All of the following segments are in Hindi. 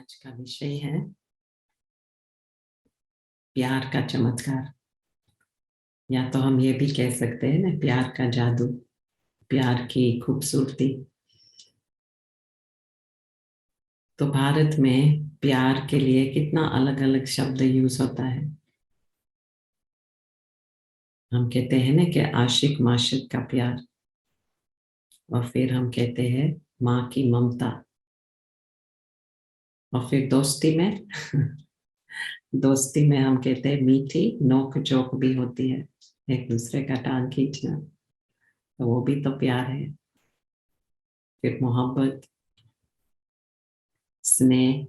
आज का विषय है प्यार का चमत्कार, या तो हम ये भी कह सकते हैं ना, प्यार का जादू, प्यार की खूबसूरती। तो भारत में प्यार के लिए कितना अलग अलग शब्द यूज होता है। हम कहते हैं ना कि आशिक माशिक का प्यार, और फिर हम कहते हैं माँ की ममता, और फिर दोस्ती में दोस्ती में हम कहते हैं मीठी नोक झोंक भी होती है, एक दूसरे का टांग खींचना, तो वो भी तो प्यार है। फिर मोहब्बत, स्नेह,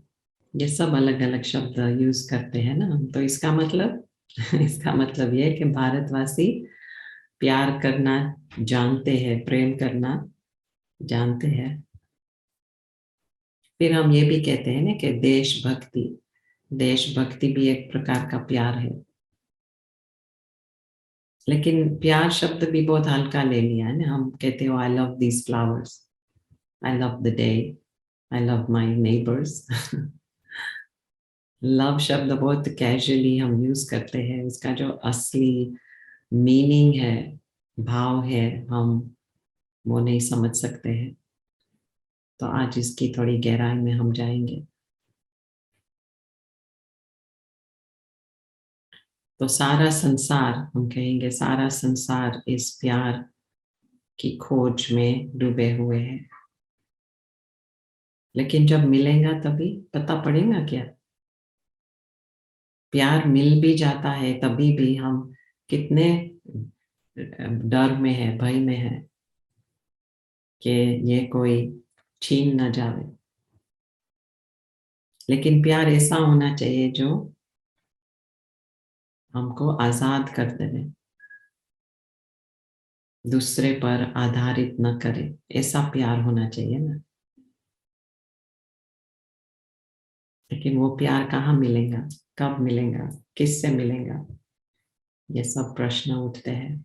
ये सब अलग अलग शब्द यूज करते हैं ना हम। तो इसका मतलब इसका मतलब ये है कि भारतवासी प्यार करना जानते हैं, प्रेम करना जानते हैं। फिर हम ये भी कहते हैं ना कि देशभक्ति, देशभक्ति भी एक प्रकार का प्यार है। लेकिन प्यार शब्द भी बहुत हल्का ले लिया है ना, हम कहते हो I love these flowers, I love the day, I love my neighbours. Love शब्द बहुत कैजुअली हम यूज करते हैं, उसका जो असली मीनिंग है, भाव है, हम वो नहीं समझ सकते हैं। तो आज इसकी थोड़ी गहराई में हम जाएंगे। तो सारा संसार, हम कहेंगे सारा संसार इस प्यार की खोज में डूबे हुए हैं। लेकिन जब मिलेगा तभी पता पड़ेगा क्या। प्यार मिल भी जाता है तभी भी हम कितने डर में है, भय में है कि ये कोई छीन न जावे। लेकिन प्यार ऐसा होना चाहिए जो हमको आजाद कर देवे, दूसरे पर आधारित न करे, ऐसा प्यार होना चाहिए ना। लेकिन वो प्यार कहाँ मिलेगा, कब मिलेगा, किससे मिलेगा, ये सब प्रश्न उठते हैं।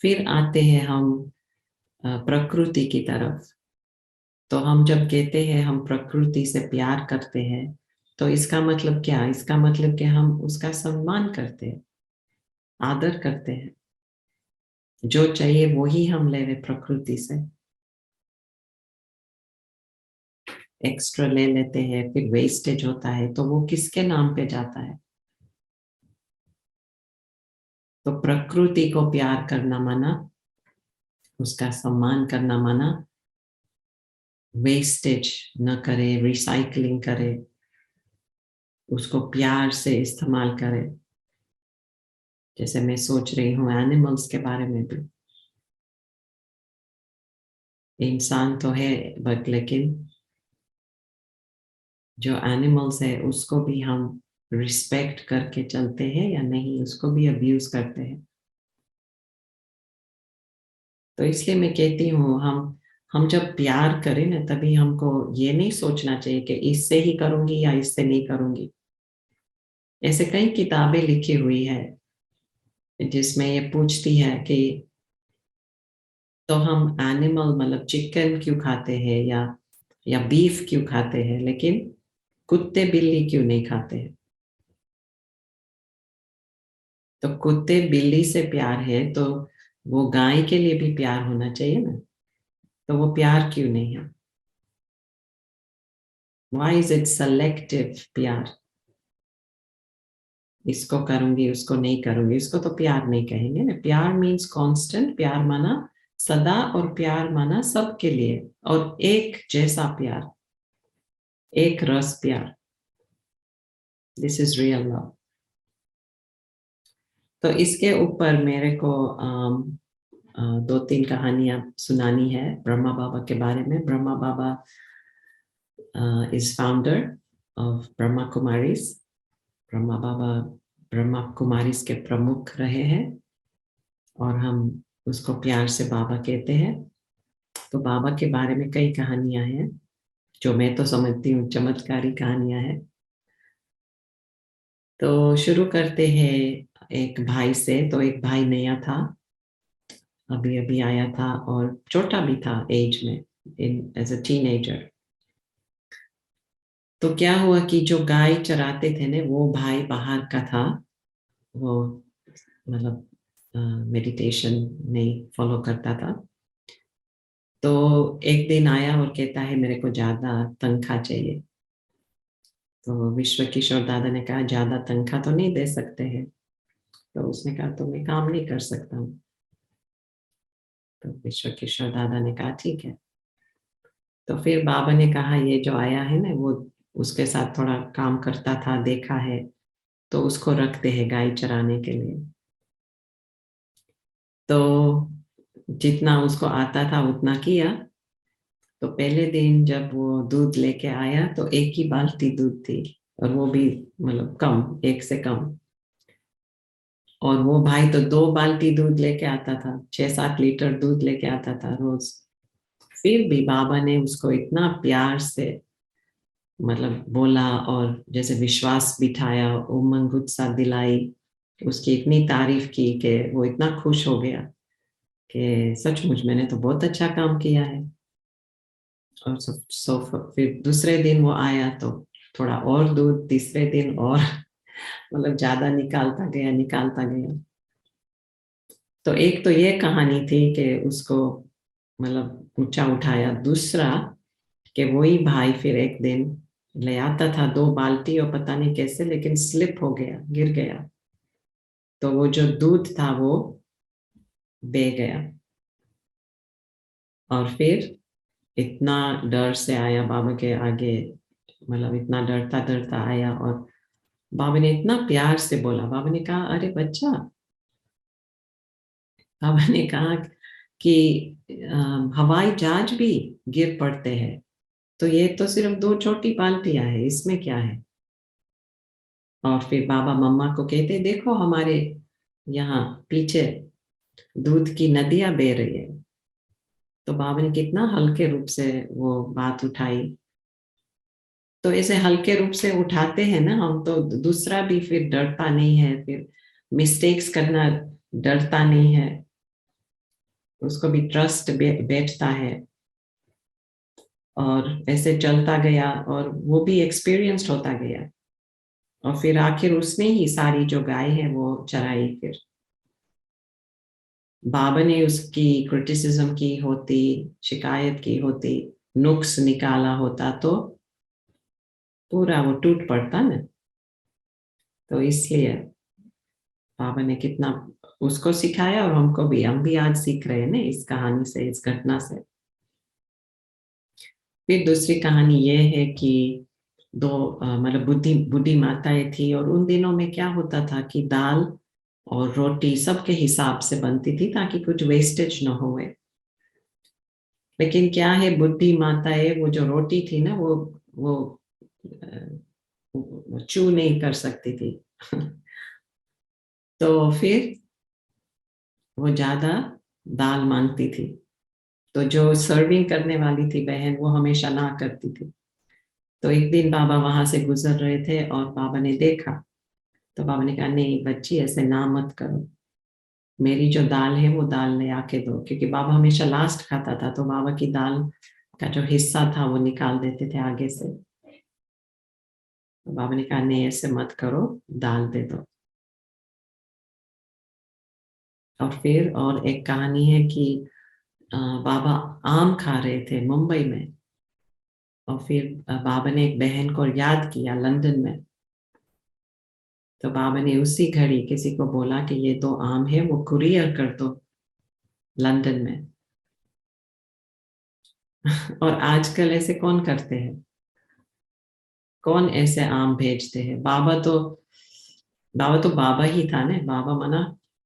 फिर आते हैं हम प्रकृति की तरफ। तो हम जब कहते हैं हम प्रकृति से प्यार करते हैं, तो इसका मतलब क्या, इसका मतलब कि हम उसका सम्मान करते हैं, आदर करते हैं। जो चाहिए वो ही हम ले रहे प्रकृति से, एक्स्ट्रा ले लेते हैं, फिर वेस्टेज होता है, तो वो किसके नाम पे जाता है। तो प्रकृति को प्यार करना माना, उसका सम्मान करना माना, वेस्टेज न करे, रिसाइकलिंग करे, उसको प्यार से इस्तेमाल करे। जैसे मैं सोच रही हूँ एनिमल्स के बारे में भी। इंसान तो है बट लेकिन जो एनिमल्स है उसको भी हम रिस्पेक्ट करके चलते हैं या नहीं, उसको भी अब्यूज करते हैं। तो इसलिए मैं कहती हूँ हम जब प्यार करें ना, तभी हमको ये नहीं सोचना चाहिए कि इससे ही करूंगी या इससे नहीं करूंगी। ऐसे कई किताबें लिखी हुई है जिसमें ये पूछती है कि तो हम एनिमल मतलब चिकन क्यों खाते हैं या बीफ क्यों खाते हैं, लेकिन कुत्ते बिल्ली क्यों नहीं खाते हैं। तो कुत्ते बिल्ली से प्यार है तो वो गाय के लिए भी प्यार होना चाहिए ना। तो वो प्यार क्यों नहीं है, वाई इज इट सेलेक्टिव प्यार। इसको करूंगी उसको नहीं करूंगी, इसको तो प्यार नहीं कहेंगे ना। प्यार मीन्स कांस्टेंट, प्यार माना सदा, और प्यार माना सबके लिए, और एक जैसा प्यार, एक रस प्यार। This is real love. तो इसके ऊपर मेरे को दो तीन कहानियां सुनानी है ब्रह्मा बाबा के बारे में। Brahma Baba is founder of Brahma Kumaris. Brahma Baba Brahma Kumaris के प्रमुख रहे हैं, और हम उसको प्यार से बाबा कहते हैं। तो बाबा के बारे में कई कहानियां हैं जो मैं तो समझती हूँ चमत्कारी कहानियां हैं। तो शुरू करते हैं एक भाई से। तो एक भाई नया था, अभी अभी आया था, और छोटा भी था एज में, इन एज अ टीनेजर। तो क्या हुआ कि जो गाय चराते थे ना, वो भाई बाहर का था, वो मतलब मेडिटेशन नहीं फॉलो करता था। तो एक दिन आया और कहता है मेरे को ज्यादा तनख्वाह चाहिए। तो विश्व किशोर दादा ने कहा ज्यादा तनख्वाह तो नहीं दे सकते हैं। तो उसने कहा तो मैं काम नहीं कर सकता हूँ। तो विश्व किशोर दादा ने कहा ठीक है। तो फिर बाबा ने कहा ये जो आया है ना, वो उसके साथ थोड़ा काम करता था, देखा है, तो उसको रखते हैं गाय चराने के लिए। तो जितना उसको आता था उतना किया। तो पहले दिन जब वो दूध लेके आया तो एक ही बाल्टी दूध थी, और वो भी मतलब कम, एक से कम। और वो भाई तो 2 बाल्टी दूध लेके आता था, 6-7 लीटर दूध लेके आता था रोज। फिर भी बाबा ने उसको इतना प्यार से मतलब बोला, और जैसे विश्वास बिठाया, उमंग उत्साह दिलाई, उसकी इतनी तारीफ की कि वो इतना खुश हो गया कि सचमुच मैंने तो बहुत अच्छा काम किया है। और फिर दूसरे दिन वो आया तो थोड़ा और दूध, तीसरे दिन और मतलब ज्यादा निकालता गया, निकालता गया। तो एक तो ये कहानी थी कि उसको मतलब ऊंचा उठाया। दूसरा कि वही भाई फिर एक दिन ले आता था 2 बाल्टी, और पता नहीं कैसे लेकिन स्लिप हो गया, गिर गया। तो वो जो दूध था वो बह गया। और फिर इतना डर से आया बाबा के आगे, मतलब इतना डरता डरता आया। और बाबा ने इतना प्यार से बोला, बाबा ने कहा अरे बच्चा, बाबा ने कहा कि हवाई जहाज भी गिर पड़ते हैं, तो ये तो सिर्फ 2 छोटी बाल्टियां है, इसमें क्या है। और फिर बाबा मम्मा को कहते देखो हमारे यहाँ पीछे दूध की नदियां बह रही है। तो बाबा ने कितना हल्के रूप से वो बात उठाई। तो ऐसे हल्के रूप से उठाते हैं ना हम, तो दूसरा भी फिर डरता नहीं है, फिर मिस्टेक्स करना डरता नहीं है, उसको भी ट्रस्ट बैठता है। और ऐसे चलता गया, और वो भी एक्सपीरियंस्ड होता गया। और फिर आखिर उसने ही सारी जो गाय है वो चराई। फिर बाबा ने उसकी क्रिटिसिज्म की होती, शिकायत की होती, नुक्स निकाला होता, तो पूरा वो टूट पड़ता ना। तो इसलिए बाबा ने कितना उसको सिखाया, और हमको भी, हम भी आज सीख रहे हैं ना इस कहानी से, इस घटना से। फिर दूसरी कहानी ये है कि दो मतलब बुद्धि बूढ़ी माताएं थी, और उन दिनों में क्या होता था कि दाल और रोटी सबके हिसाब से बनती थी ताकि कुछ वेस्टेज न होए। लेकिन क्या है, बुद्धि माताएं वो जो रोटी थी ना, वो चू नहीं कर सकती थी। तो फिर वो ज्यादा दाल मांगती थी। तो जो सर्विंग करने वाली थी बहन, वो हमेशा ना करती थी। तो एक दिन बाबा वहां से गुजर रहे थे, और बाबा ने देखा। तो बाबा ने कहा नहीं बच्ची, ऐसे ना मत करो, मेरी जो दाल है वो दाल ले आके दो। क्योंकि बाबा हमेशा लास्ट खाता था, तो बाबा की दाल का जो हिस्सा था वो निकाल देते थे आगे से। तो बाबा ने कहा नहीं ऐसे मत करो, दाल दे दो। और फिर और एक कहानी है कि बाबा आम खा रहे थे मुंबई में। और फिर बाबा ने एक बहन को याद किया लंदन में। तो बाबा ने उसी घड़ी किसी को बोला कि ये 2 आम है, वो कुरियर कर दो लंदन में। और आजकल ऐसे कौन करते हैं, कौन ऐसे आम भेजते हैं। बाबा ही था ना, बाबा मना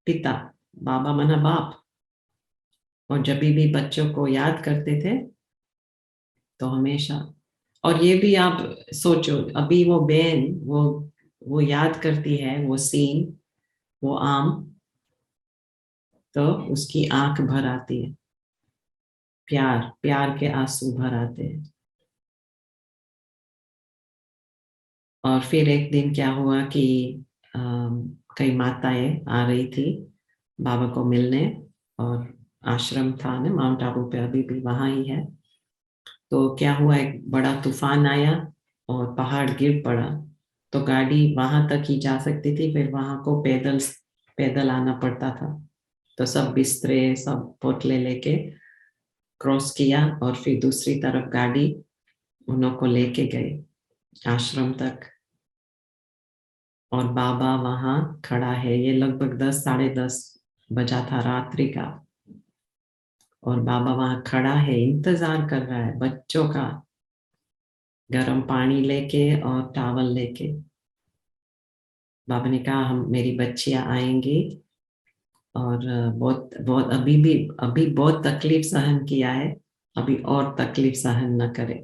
पिता, बाबा मना बाप। और जब भी बच्चों को याद करते थे तो हमेशा। और ये भी आप सोचो, अभी वो बहन, वो याद करती है वो सीन, वो आम, तो उसकी आंख भर आती है, प्यार प्यार के आंसू भर आते हैं। और फिर एक दिन क्या हुआ कि कई माताएं आ रही थी बाबा को मिलने। और आश्रम था ना माउंट आबू पे, अभी भी वहां ही है। तो क्या हुआ, एक बड़ा तूफान आया, और पहाड़ गिर पड़ा तो गाड़ी वहां तक ही जा सकती थी, फिर वहां को पैदल पैदल आना पड़ता था। तो सब बिस्तरे सब पोटले लेके क्रॉस किया और फिर दूसरी तरफ गाड़ी उन्हों को लेके गए आश्रम तक। और बाबा वहां खड़ा है, ये लगभग 10 साढ़े 10 बजा था रात्रि का। और बाबा वहां खड़ा है, इंतजार कर रहा है बच्चों का, गर्म पानी लेके और टावल लेके। बाबा ने कहा हम मेरी बच्चियां आएंगी और बहुत बहुत अभी बहुत तकलीफ सहन किया है, अभी और तकलीफ सहन न करे।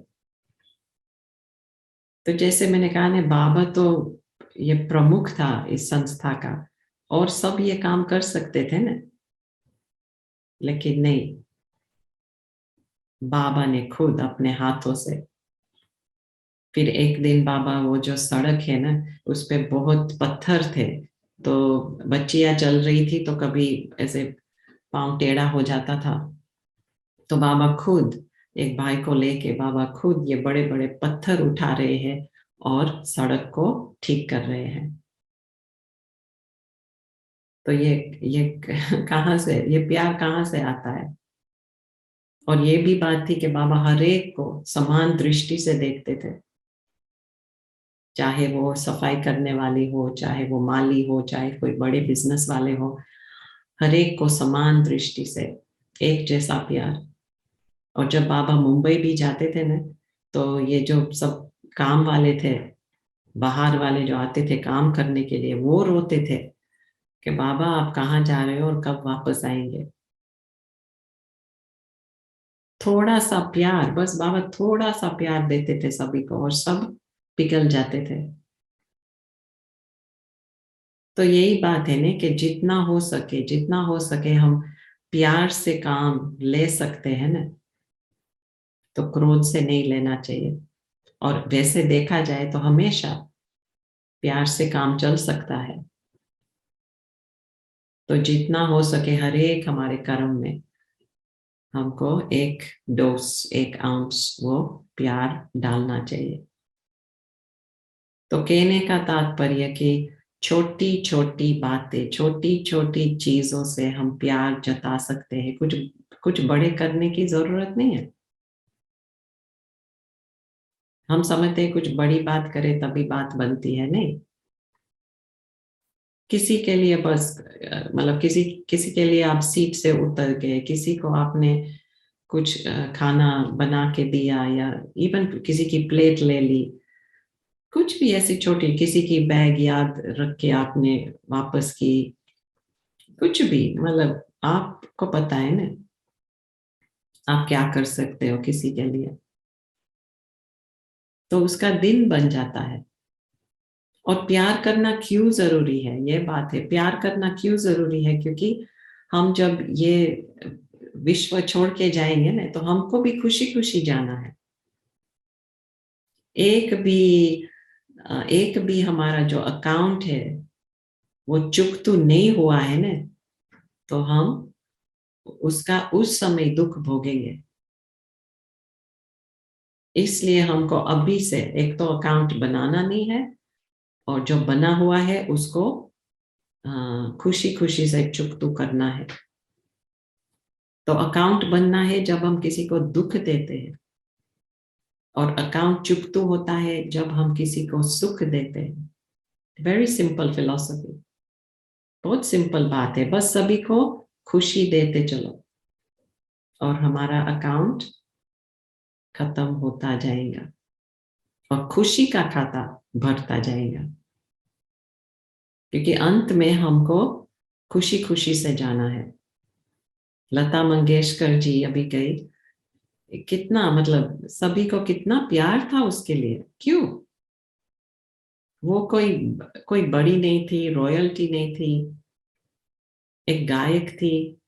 तो जैसे मैंने कहा ना, बाबा तो ये प्रमुख था इस संस्था का, और सब ये काम कर सकते थे ना, लेकिन नहीं, बाबा ने खुद अपने हाथों से। फिर एक दिन बाबा, वो जो सड़क है ना, उस पे बहुत पत्थर थे, तो बच्चियां चल रही थी तो कभी ऐसे पाँव टेढ़ा हो जाता था। तो बाबा खुद, एक भाई को लेके बाबा खुद ये बड़े बड़े पत्थर उठा रहे हैं और सड़क को ठीक कर रहे हैं। तो ये कहाँ से, ये प्यार कहाँ से आता है। और ये भी बात थी कि बाबा हर एक को समान दृष्टि से देखते थे, चाहे वो सफाई करने वाली हो, चाहे वो माली हो, चाहे कोई बड़े बिजनेस वाले हो, हर एक को समान दृष्टि से एक जैसा प्यार। और जब बाबा मुंबई भी जाते थे ना, तो ये जो सब काम वाले थे, बाहर वाले जो आते थे काम करने के लिए, वो रोते थे कि बाबा आप कहाँ जा रहे हो और कब वापस आएंगे। थोड़ा सा प्यार, बस बाबा थोड़ा सा प्यार देते थे सभी को और सब पिघल जाते थे। तो यही बात है ना कि जितना हो सके हम प्यार से काम ले सकते हैं ना, तो क्रोध से नहीं लेना चाहिए। और वैसे देखा जाए तो हमेशा प्यार से काम चल सकता है। तो जितना हो सके हर एक हमारे कर्म में हमको एक डोज, एक आउंस वो प्यार डालना चाहिए। तो कहने का तात्पर्य कि छोटी छोटी बातें, छोटी छोटी चीजों से हम प्यार जता सकते हैं, कुछ कुछ बड़े करने की जरूरत नहीं है। हम समझते हैं कुछ बड़ी बात करें तभी बात बनती है, नहीं। किसी के लिए बस मतलब किसी किसी के लिए आप सीट से उतर गए, किसी को आपने कुछ खाना बना के दिया, या इवन किसी की प्लेट ले ली, कुछ भी ऐसी छोटी, किसी की बैग याद रख के आपने वापस की, कुछ भी, मतलब आपको पता है ना आप क्या कर सकते हो किसी के लिए, तो उसका दिन बन जाता है। और प्यार करना क्यों जरूरी है, ये बात है, प्यार करना क्यों जरूरी है, क्योंकि हम जब ये विश्व छोड़ के जाएंगे ना, तो हमको भी खुशी खुशी जाना है। एक भी एक भी हमारा जो अकाउंट है वो चुक तो नहीं हुआ है ना, तो हम उसका उस समय दुख भोगेंगे। इसलिए हमको अभी से एक तो अकाउंट बनाना नहीं है, और जो बना हुआ है उसको खुशी खुशी से चुकतू करना है। तो अकाउंट बनना है जब हम किसी को दुख देते हैं, और अकाउंट चुकतू होता है जब हम किसी को सुख देते हैं। वेरी सिंपल फिलॉसफी, बहुत सिंपल बात है, बस सभी को खुशी देते चलो और हमारा अकाउंट खत्म होता जाएगा और खुशी का खाता भरता जाएगा। क्योंकि अंत में हमको खुशी खुशी से जाना है। लता मंगेशकर जी अभी गई, कितना मतलब सभी को कितना प्यार था उसके लिए, क्यों? वो कोई कोई बड़ी नहीं थी, रॉयल्टी नहीं थी, एक गायक थी,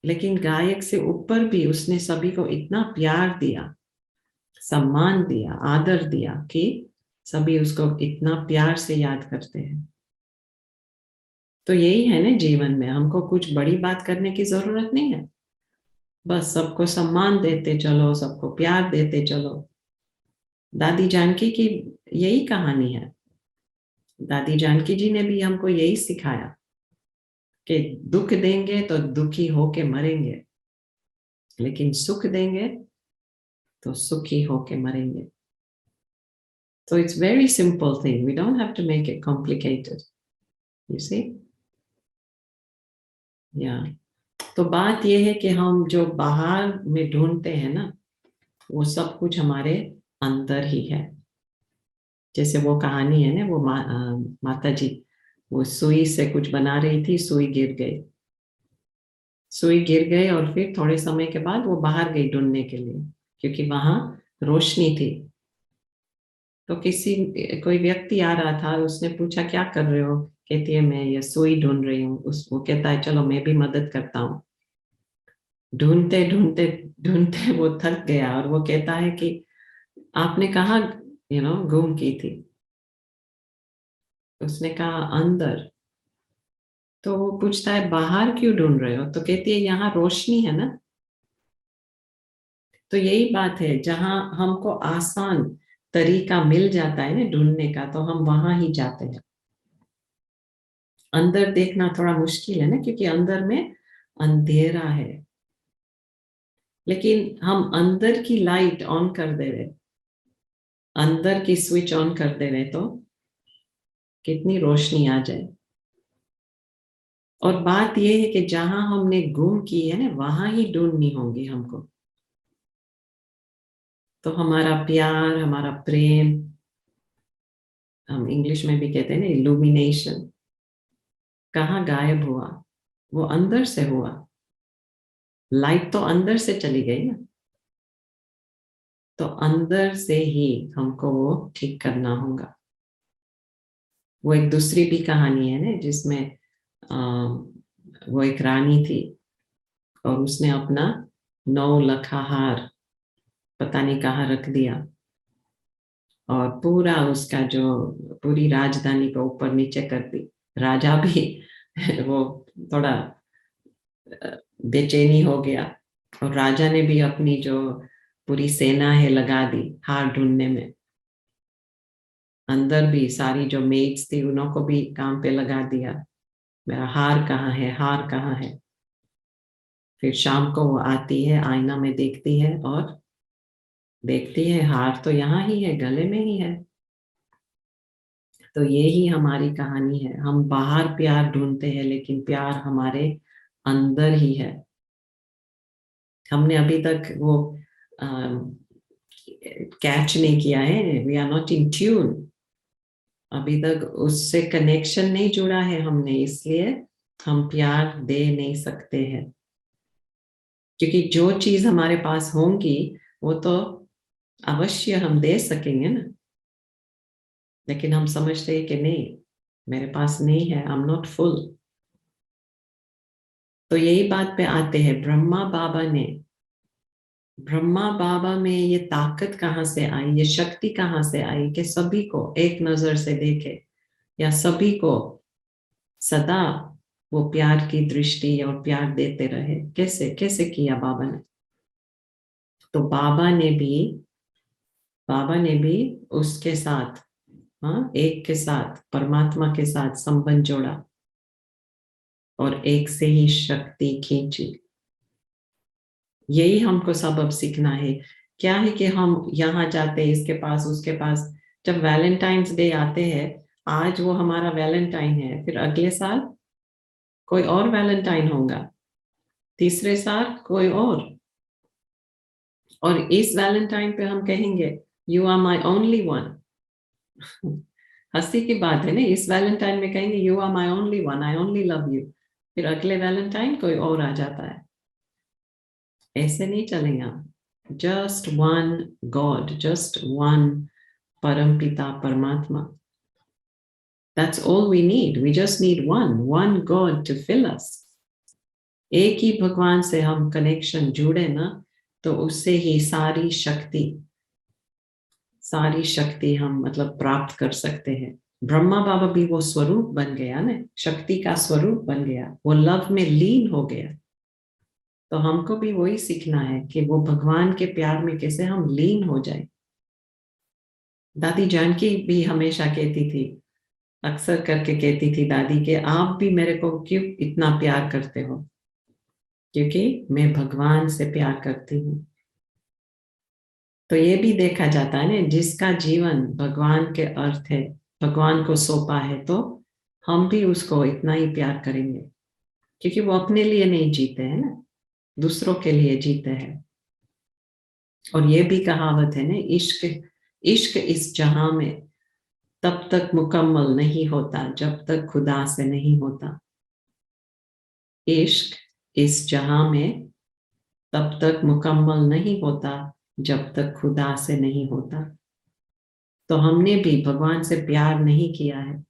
लेकिन गायक से ऊपर भी उसने सभी को इतना प्यार दिया, सम्मान दिया, आदर दिया कि सभी उसको इतना प्यार से याद करते हैं। तो यही है ना जीवन में, हमको कुछ बड़ी बात करने की जरूरत नहीं है, बस सबको सम्मान देते चलो, सबको प्यार देते चलो, दादी जानकी की यही कहानी है। दादी जानकी जी ने भी हमको यही सिखाया कि दुख देंगे तो दुखी होके मरेंगे, लेकिन सुख देंगे तो सुखी होके मरेंगे। So it's very simple thing. We don't have to make it complicated. You see? Yeah. तो बात यह है कि हम जो बाहर में ढूंढते हैं ना, वो सब कुछ हमारे अंदर ही है। जैसे वो कहानी है ना, वो माता जी वो सुई से कुछ बना रही थी, सुई गिर गई। सुई गिर गई और फिर थोड़े समय के बाद वो बाहर गई ढूंढने के लिए, क्योंकि वहां रोशनी थी। तो कोई व्यक्ति आ रहा था, उसने पूछा क्या कर रहे हो? कहती है मैं ये सुई ढूंढ रही हूँ। वो कहता है चलो मैं भी मदद करता हूँ। ढूंढते ढूंढते ढूंढते वो थक गया और वो कहता है कि आपने कहाँ गुम की थी? उसने कहा अंदर। तो वो पूछता है बाहर क्यों ढूंढ रहे हो? तो कहती है यहाँ रोशनी है ना। तो यही बात है, जहां हमको आसान तरीका मिल जाता है ना ढूंढने का, तो हम वहां ही जाते हैं। अंदर देखना थोड़ा मुश्किल है ना, क्योंकि अंदर में अंधेरा है। लेकिन हम अंदर की लाइट ऑन कर दे रहे, अंदर की स्विच ऑन कर दे रहे, तो कितनी रोशनी आ जाए। और बात यह है कि जहां हमने गुम की है ना, वहां ही ढूंढनी होगी हमको। तो हमारा प्यार, हमारा प्रेम, हम इंग्लिश में भी कहते हैं ना इल्यूमिनेशन, कहाँ गायब हुआ? वो अंदर से हुआ। लाइट तो अंदर से चली गई ना। तो अंदर से ही हमको वो ठीक करना होगा। वो एक दूसरी भी कहानी है ना, जिसमें अ, वो एक रानी थी और उसने अपना 9 लखा हार पता नहीं कहाँ रख दिया, और पूरा उसका जो पूरी राजधानी को ऊपर नीचे कर दी। राजा भी वो थोड़ा बेचैनी हो गया, और राजा ने भी अपनी जो पूरी सेना है लगा दी हार ढूंढने में। अंदर भी सारी जो मेड्स थी उन्हों को भी काम पे लगा दिया, मेरा हार कहाँ है, हार कहाँ है। फिर शाम को वो आती है, आईना में देखती है और देखती है हार तो यहाँ ही है, गले में ही है। तो ये ही हमारी कहानी है। हम बाहर प्यार ढूंढते हैं, लेकिन प्यार हमारे अंदर ही है। हमने अभी तक वो कैच नहीं किया है, we are not in tune. अभी तक उससे कनेक्शन नहीं जुड़ा है हमने, इसलिए हम प्यार दे नहीं सकते हैं। क्योंकि जो चीज हमारे पास होंगी वो तो अवश्य हम दे सकेंगे ना। लेकिन हम समझते हैं कि नहीं, मेरे पास नहीं है, आई एम नॉट फुल। तो यही बात पे आते हैं, ब्रह्मा बाबा में ये ताकत कहाँ से आई, ये शक्ति कहाँ से आई कि सभी को एक नजर से देखे, या सभी को सदा वो प्यार की दृष्टि और प्यार देते रहे। कैसे कैसे किया बाबा ने? तो बाबा ने भी उसके साथ, हाँ, एक के साथ, परमात्मा के साथ संबंध जोड़ा और एक से ही शक्ति खींची। यही हमको सबक सीखना है। क्या है कि हम यहाँ जाते हैं इसके पास उसके पास, जब वैलेंटाइंस डे आते हैं, आज वो हमारा वैलेंटाइन है, फिर अगले साल कोई और वैलेंटाइन होगा, तीसरे साल कोई और इस वैलेंटाइन पे हम कहेंगे you are my only one. हंसी की बात है ना, इस वैलेंटाइन में कहेंगे you are my only one, I only love you, फिर अगले वैलेंटाइन कोई और आ जाता है। ऐसे नहीं चलेगा। Just one God, just one परम पिता परमात्मा, that's all we need. We just need one God to fill us. एक ही भगवान से हम कनेक्शन जुड़े ना, तो उससे ही सारी शक्ति हम मतलब प्राप्त कर सकते हैं। ब्रह्मा बाबा भी वो स्वरूप बन गया ना, शक्ति का स्वरूप बन गया, वो लव में लीन हो गया। तो हमको भी वही सीखना है कि वो भगवान के प्यार में कैसे हम लीन हो जाए। दादी जानकी भी हमेशा कहती थी, अक्सर करके कहती थी दादी के, आप भी मेरे को क्यों इतना प्यार करते हो? क्योंकि मैं भगवान से प्यार करती हूँ। तो ये भी देखा जाता है ना, जिसका जीवन भगवान के अर्थ है, भगवान को सौंपा है, तो हम भी उसको इतना ही प्यार करेंगे, क्योंकि वो अपने लिए नहीं जीते हैं ना, दूसरों के लिए जीते हैं। और ये भी कहावत है ना, इश्क इश्क इस जहां में तब तक मुकम्मल नहीं होता जब तक खुदा से नहीं होता। इश्क इस जहां में तब तक मुकम्मल नहीं होता जब तक खुदा से नहीं होता। तो हमने भी भगवान से प्यार नहीं किया है,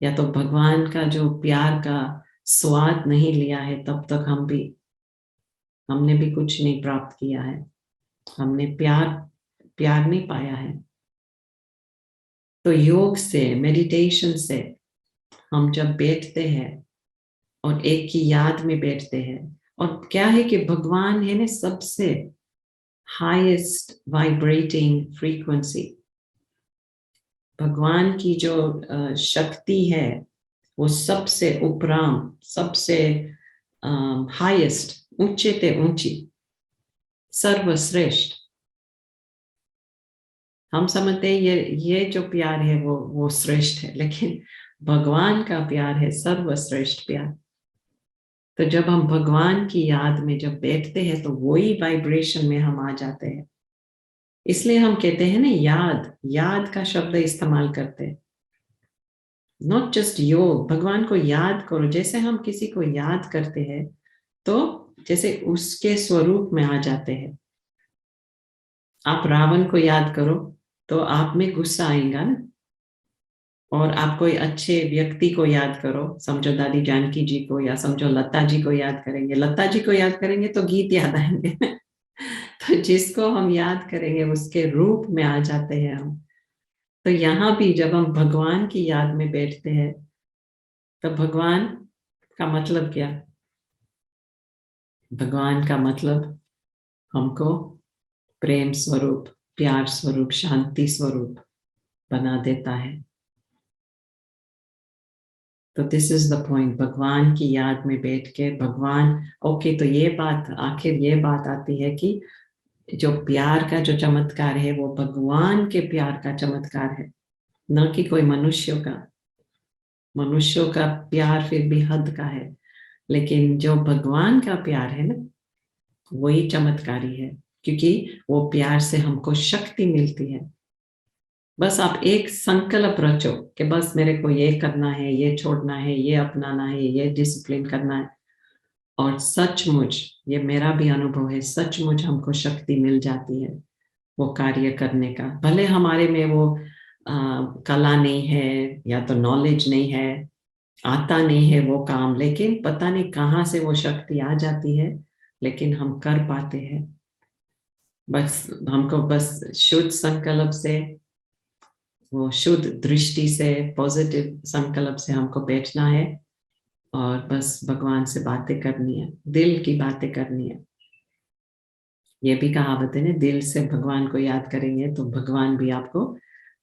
या तो भगवान का जो प्यार का स्वाद नहीं लिया है, तब तक हमने भी कुछ नहीं प्राप्त किया है। हमने प्यार प्यार नहीं पाया है। तो योग से, मेडिटेशन से हम जब बैठते हैं और एक की याद में बैठते हैं, और क्या है कि भगवान है ना सबसे हाईएस्ट वाइब्रेटिंग फ्रीक्वेंसी। भगवान की जो शक्ति है वो सबसे उपराम, सबसे हाईएस्ट, ऊंचे ते ऊंची, सर्वश्रेष्ठ। हम समझते हैं ये जो प्यार है वो श्रेष्ठ है, लेकिन भगवान का प्यार है सर्वश्रेष्ठ प्यार। तो जब हम भगवान की याद में जब बैठते हैं तो वही वाइब्रेशन में हम आ जाते हैं। इसलिए हम कहते हैं ना, याद याद का शब्द इस्तेमाल करते हैं, नॉट जस्ट योग। भगवान को याद करो, जैसे हम किसी को याद करते हैं तो जैसे उसके स्वरूप में आ जाते हैं। आप रावण को याद करो तो आप में गुस्सा आएगा ना, और आप कोई अच्छे व्यक्ति को याद करो, समझो दादी जानकी जी को, या समझो लता जी को याद करेंगे, लता जी को याद करेंगे तो गीत याद आएंगे। तो जिसको हम याद करेंगे उसके रूप में आ जाते हैं हम। तो यहाँ भी जब हम भगवान की याद में बैठते हैं, तो भगवान का मतलब क्या? भगवान का मतलब हमको प्रेम स्वरूप, प्यार स्वरूप, शांति स्वरूप बना देता है। तो दिस इज द पॉइंट, भगवान की याद में बैठ के भगवान। ओके, तो ये बात, आखिर ये बात आती है कि जो प्यार का जो चमत्कार है वो भगवान के प्यार का चमत्कार है, न कि कोई मनुष्यों का। मनुष्यों का प्यार फिर भी हद का है, लेकिन जो भगवान का प्यार है ना, वही चमत्कारी है, क्योंकि वो प्यार से हमको शक्ति मिलती है। बस आप एक संकल्प रचो कि बस मेरे को ये करना है, ये छोड़ना है, ये अपनाना है, ये डिसिप्लिन करना है, और सचमुच ये मेरा भी अनुभव है, सचमुच हमको शक्ति मिल जाती है वो कार्य करने का। भले हमारे में वो कला नहीं है, या तो नॉलेज नहीं है, आता नहीं है वो काम, लेकिन पता नहीं कहाँ से वो शक्ति आ जाती है, लेकिन हम कर पाते हैं। बस हमको बस शुद्ध संकल्प से, वो शुद्ध दृष्टि से, पॉजिटिव संकल्प से हमको बैठना है, और बस भगवान से बातें करनी है, दिल की बातें करनी है। ये भी कहावत है ना, दिल से भगवान को याद करेंगे तो भगवान भी आपको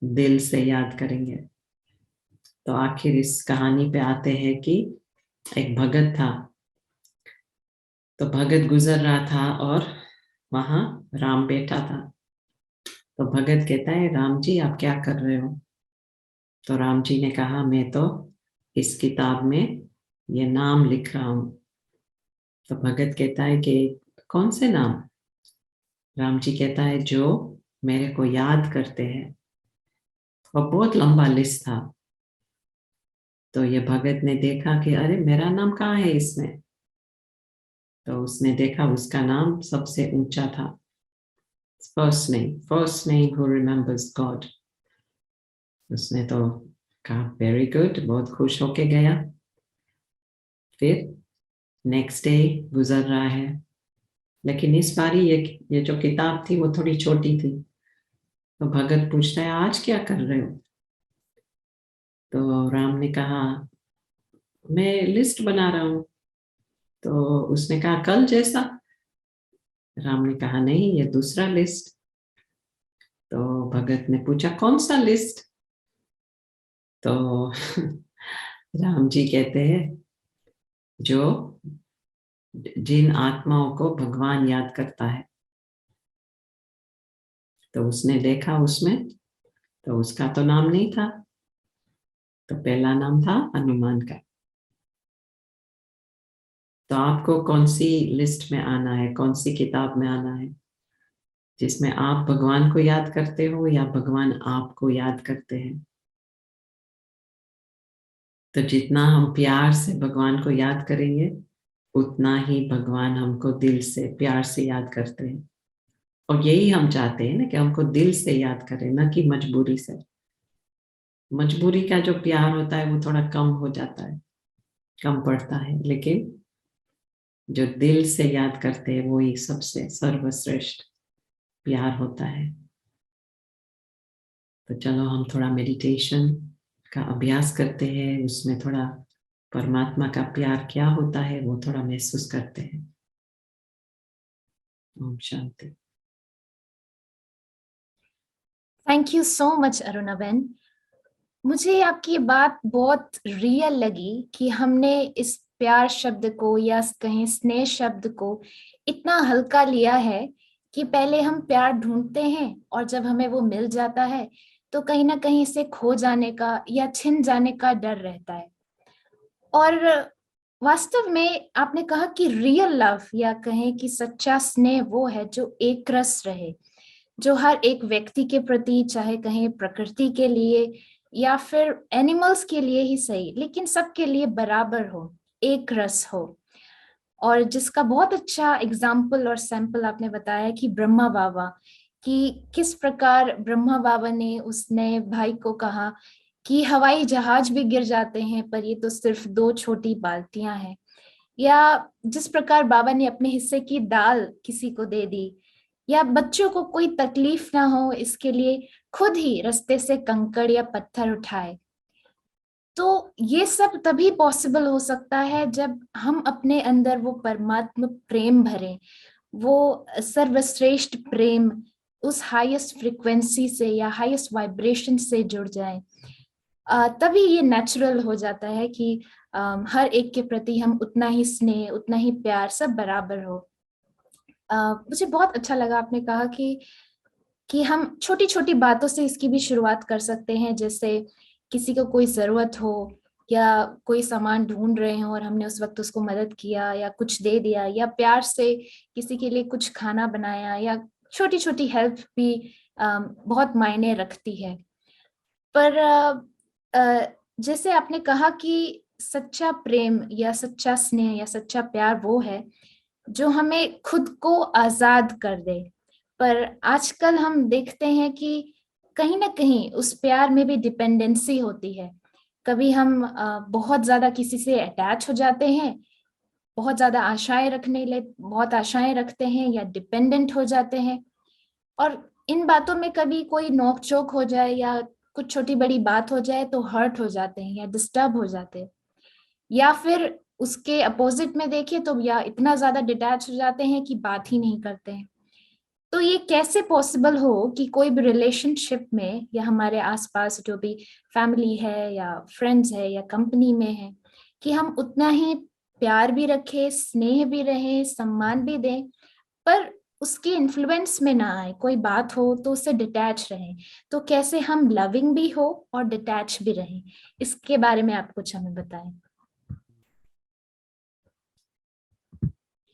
दिल से याद करेंगे। तो आखिर इस कहानी पे आते हैं कि एक भगत था। तो भगत गुजर रहा था और वहां राम बैठा था। तो भगत कहता है, राम जी आप क्या कर रहे हो? तो राम जी ने कहा, मैं तो इस किताब में ये नाम लिख रहा हूं। तो भगत कहता है कि कौन से नाम? राम जी कहता है, जो मेरे को याद करते हैं। और बहुत लंबा लिस्ट था। तो ये भगत ने देखा कि अरे मेरा नाम कहाँ है इसमें। तो उसने देखा उसका नाम सबसे ऊंचा था, first name who remembers God. उसने तो कहा वेरी गुड, बहुत खुश होके गया। फिर नेक्स्ट डे गुजर रहा है, लेकिन इस बारी ये जो किताब थी वो थोड़ी छोटी थी। तो भगत पूछता है, आज क्या कर रहे हो? तो राम ने कहा, मैं लिस्ट बना रहा हूँ। तो उसने कहा, कल जैसा? राम ने कहा, नहीं, ये दूसरा लिस्ट। तो भगत ने पूछा कौन सा लिस्ट? तो राम जी कहते हैं जो जिन आत्माओं को भगवान याद करता है। तो उसने देखा उसमें, तो उसका तो नाम नहीं था, तो पहला नाम था हनुमान का। तो आपको कौन सी लिस्ट में आना है, कौन सी किताब में आना है, जिसमें आप भगवान को याद करते हो या भगवान आपको याद करते हैं? तो जितना हम प्यार से भगवान को याद करेंगे, उतना ही भगवान हमको दिल से प्यार से याद करते हैं। और यही हम चाहते हैं ना, कि हमको दिल से याद करें, ना कि मजबूरी से। मजबूरी का जो प्यार होता है वो थोड़ा कम हो जाता है, कम पड़ता है, लेकिन जो दिल से याद करते हैं वो ही सबसे सर्वश्रेष्ठ प्यार होता है। तो चलो हम थोड़ा मेडिटेशन का अभ्यास करते हैं, उसमें थोड़ा परमात्मा का प्यार क्या होता है वो थोड़ा महसूस करते हैं। ओम शांति। Thank you so much Aruna ben. मुझे आपकी बात बहुत रियल लगी कि हमने इस प्यार शब्द को या कहें स्नेह शब्द को इतना हल्का लिया है कि पहले हम प्यार ढूंढते हैं और जब हमें वो मिल जाता है तो कहीं ना कहीं इसे खो जाने का या छिन जाने का डर रहता है। और वास्तव में आपने कहा कि रियल लव या कहें कि सच्चा स्नेह वो है जो एक रस रहे, जो हर एक व्यक्ति के प्रति, चाहे कहें प्रकृति के लिए या फिर एनिमल्स के लिए ही सही, लेकिन सबके लिए बराबर हो, एक रस हो। और जिसका बहुत अच्छा एग्जाम्पल और सैंपल आपने बताया कि ब्रह्मा बाबा, कि किस प्रकार ब्रह्मा बाबा ने उसने भाई को कहा कि हवाई जहाज भी गिर जाते हैं पर ये तो सिर्फ 2 छोटी बाल्टियां हैं। या जिस प्रकार बाबा ने अपने हिस्से की दाल किसी को दे दी, या बच्चों को कोई तकलीफ ना हो इसके लिए खुद ही रास्ते से कंकड़ या पत्थर उठाए। तो ये सब तभी पॉसिबल हो सकता है जब हम अपने अंदर वो परमात्मा प्रेम भरें, वो सर्वश्रेष्ठ प्रेम उस हाईएस्ट फ्रीक्वेंसी से या हाईएस्ट वाइब्रेशन से जुड़ जाए। तभी ये नेचुरल हो जाता है कि हर एक के प्रति हम उतना ही स्नेह, उतना ही प्यार, सब बराबर हो। मुझे बहुत अच्छा लगा आपने कहा कि हम छोटी छोटी बातों से इसकी भी शुरुआत कर सकते हैं। जैसे किसी को कोई जरूरत हो या कोई सामान ढूंढ रहे हो और हमने उस वक्त उसको मदद किया या कुछ दे दिया, या प्यार से किसी के लिए कुछ खाना बनाया, या छोटी छोटी हेल्प भी बहुत मायने रखती है। पर जैसे आपने कहा कि सच्चा प्रेम या सच्चा स्नेह या सच्चा प्यार वो है जो हमें खुद को आजाद कर दे। पर आजकल हम देखते हैं कि कहीं ना कहीं उस प्यार में भी डिपेंडेंसी होती है। कभी हम बहुत ज्यादा किसी से अटैच हो जाते हैं, बहुत ज्यादा आशाएं रखने ले बहुत आशाएं रखते हैं या डिपेंडेंट हो जाते हैं। और इन बातों में कभी कोई नोकझोंक हो जाए या कुछ छोटी बड़ी बात हो जाए तो हर्ट हो जाते हैं या डिस्टर्ब हो जाते हैं, या फिर उसके अपोजिट में देखें तो या इतना ज्यादा डिटैच हो जाते हैं कि बात ही नहीं करते हैं। तो ये कैसे पॉसिबल हो कि कोई भी रिलेशनशिप में या हमारे आसपास जो भी फैमिली है या फ्रेंड्स है या कंपनी में है, कि हम उतना ही प्यार भी रखें, स्नेह भी रहे, सम्मान भी दें, पर उसके इन्फ्लुएंस में ना आए, कोई बात हो तो उससे डिटैच रहें। तो कैसे हम लविंग भी हो और डिटैच भी रहें, इसके बारे में आप कुछ हमें बताएं।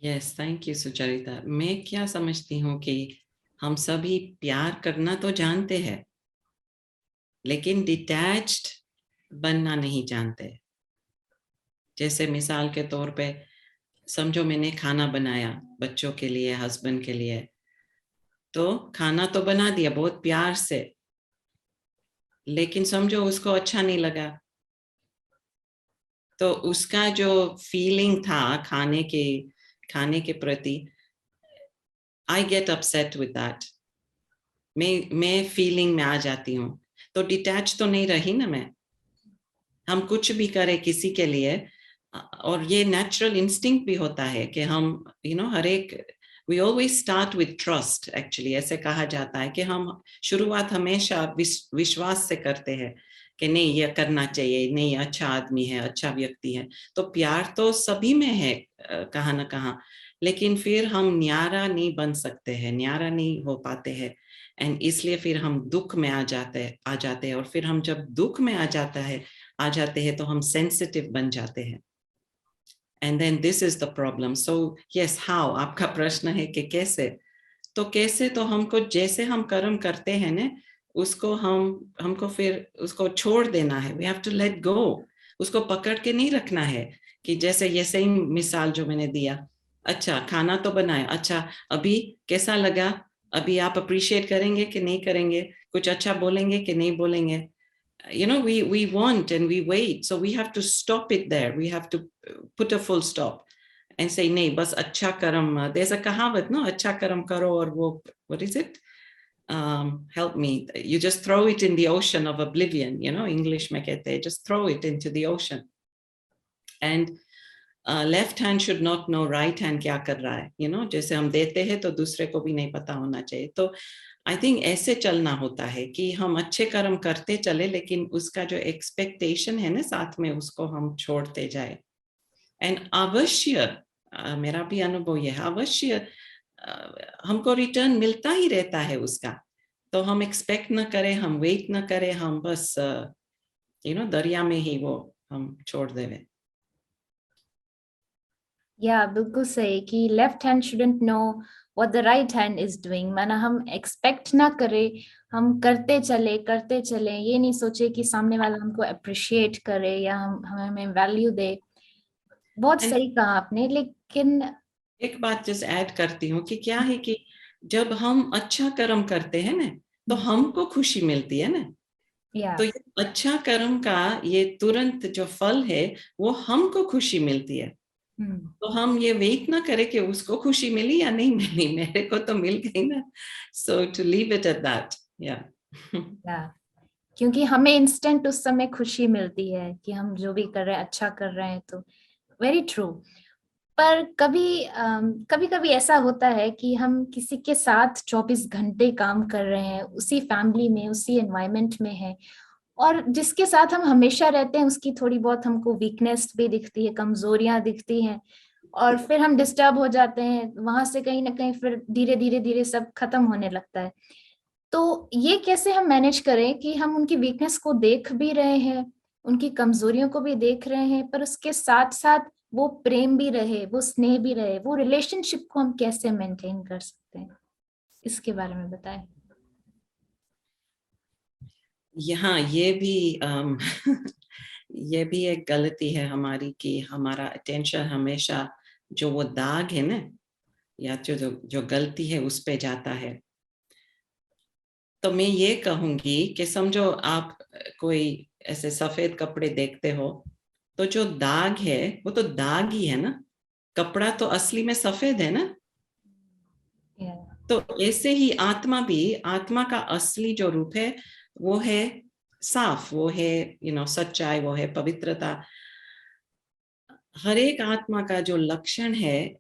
Yes, thank you Sucharita. मैं क्या समझती हूँ कि हम सभी प्यार करना तो जानते हैं, लेकिन डिटैच्ड बनना नहीं जानते। जैसे मिसाल के तौर पे समझो मैंने खाना बनाया बच्चों के लिए, हस्बैंड के लिए, तो खाना तो बना दिया बहुत प्यार से, लेकिन समझो उसको अच्छा नहीं लगा, तो उसका जो फीलिंग था खाने के प्रति, I get upset with that. मैं फीलिंग में आ जाती हूँ, तो डिटैच तो नहीं रही ना मैं। हम कुछ भी करें किसी के लिए, और ये नेचुरल इंस्टिंक्ट भी होता है कि हम हर एक we always start with trust actually. ऐसे कहा जाता है कि हम शुरुआत हमेशा विश्वास से करते हैं कि नहीं ये करना चाहिए, नहीं अच्छा आदमी है, अच्छा व्यक्ति है। तो प्यार तो सभी में है कहाँ ना कहाँ, लेकिन फिर हम न्यारा नहीं बन सकते हैं, न्यारा नहीं हो पाते हैं, एंड इसलिए फिर हम दुख में आ जाते हैं, और फिर हम जब दुख में आ जाते हैं तो हम सेंसिटिव बन जाते हैं। And then this is the problem. So yes, how? आपका प्रश्न है कि कैसे? तो कैसे, तो हमको जैसे हम कर्म करते हैं ना, उसको हमको फिर उसको छोड़ देना है। We have to let go. उसको पकड़ के नहीं रखना है कि जैसे ये सेम मिसाल जो मैंने दिया, अच्छा खाना तो बनाया, अच्छा अभी कैसा लगा, अभी आप अप्रिशिएट करेंगे कि नहीं करेंगे, कुछ अच्छा बोलेंगे कि नहीं बोलेंगे। You know, we want and we wait, so we have to stop it there. We have to put a full stop and say nahi bas acha karam. There's a kahavat, no, acha karam karo aur wo, what is it, help me, you just throw it in the ocean of oblivion, you know, English mein kehte hain, just throw it into the ocean. And left hand should not know right hand kya kar raha hai, you know, jaise hum dete hain to dusre ko bhi nahi pata hona chahiye। तो आई थिंक ऐसे चलना होता है कि हम अच्छे कर्म करते चले, लेकिन उसका जो एक्सपेक्टेशन है ना साथ में, उसको हम छोड़ते जाए। एंड अवश्य मेरा भी अनुभव यह है, अवश्य हमको रिटर्न मिलता ही रहता है उसका। तो हम एक्सपेक्ट न करें, हम वेट न करें, हम बस यू नो दरिया में ही वो हम छोड़ देवे। या बिल्कुल सही कि left hand shouldn't know what the right hand is doing। माना हम एक्सपेक्ट ना करें, हम करते चले, ये नहीं सोचे कि सामने वाला हमको अप्रिशिएट करे या हमें वैल्यू दे। बहुत सही कहा आपने। लेकिन एक बात जस्ट ऐड करती हूँ कि क्या है कि जब हम अच्छा कर्म करते हैं ना, तो हमको खुशी मिलती है ना। तो ये अच्छा कर्म का ये तुरंत जो फल है वो हमको खुशी मिलती है। तो हम ये वेट ना करें कि उसको खुशी मिली या नहीं मिली, मेरे को तो मिल गई ना। So to leave it at that. या क्योंकि हमें इंस्टेंट उस समय खुशी मिलती है कि हम जो भी कर रहे हैं अच्छा कर रहे हैं। तो वेरी ट्रू। पर कभी कभी ऐसा होता है कि हम किसी के साथ 24 घंटे काम कर रहे हैं, उसी फैमिली में, उसी एनवायरनमेंट में है, और जिसके साथ हम हमेशा रहते हैं उसकी थोड़ी बहुत हमको वीकनेस भी दिखती है, कमजोरियां दिखती हैं, और फिर हम डिस्टर्ब हो जाते हैं वहां से। कहीं ना कहीं फिर धीरे धीरे सब खत्म होने लगता है। तो ये कैसे हम मैनेज करें कि हम उनकी वीकनेस को देख भी रहे हैं, उनकी कमजोरियों को भी देख रहे हैं, पर उसके साथ साथ वो प्रेम भी रहे, वो स्नेह भी रहे, वो रिलेशनशिप को हम कैसे मेंटेन कर सकते हैं, इसके बारे में बताएं। यहाँ ये भी ये भी एक गलती है हमारी कि हमारा अटेंशन हमेशा जो वो दाग है ना, या जो गलती है उस पे जाता है। तो मैं ये कहूंगी कि समझो आप कोई ऐसे सफेद कपड़े देखते हो, तो जो दाग है वो तो दाग ही है ना, कपड़ा तो असली में सफेद है ना। तो ऐसे ही आत्मा भी, आत्मा का असली जो रूप है वो है साफ, वो है यू नो सच्चाई, वो है पवित्रता। हर एक आत्मा का जो लक्षण है,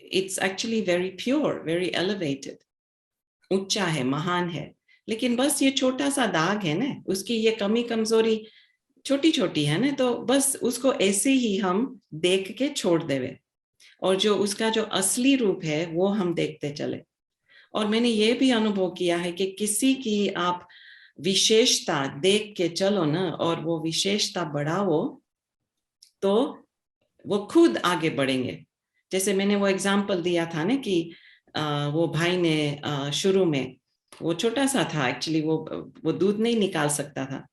it's actually very pure, very elevated, ऊंचा है, महान है। लेकिन बस ये छोटा सा दाग है ना, उसकी ये कमी कमजोरी छोटी छोटी है ना, तो बस उसको ऐसे ही हम देख के छोड़ देवे, और जो उसका जो असली रूप है वो हम देखते चले। और मैंने ये भी अनुभव किया है कि किसी की आप विशेषता देख के चलो ना, और वो विशेषता बढ़ाओ, तो वो खुद आगे बढ़ेंगे। जैसे मैंने वो एग्जाम्पल दिया था ना कि वो भाई ने शुरू में वो छोटा सा था एक्चुअली, वो दूध नहीं निकाल सकता था,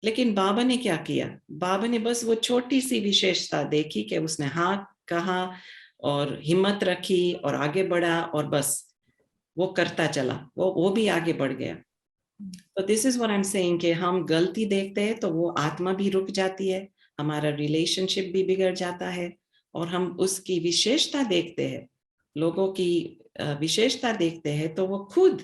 लेकिन बाबा ने क्या किया, बाबा ने बस वो छोटी सी विशेषता देखी कि उसने हाँ कहा और हिम्मत रखी और आगे बढ़ा, और बस वो करता चला, वो भी आगे बढ़ गया। तो this is what I am saying कि हम गलती देखते हैं तो वो आत्मा भी रुक जाती है, हमारा रिलेशनशिप भी बिगड़ जाता है, और हम उसकी विशेषता देखते हैं, लोगों की विशेषता देखते हैं, तो वो खुद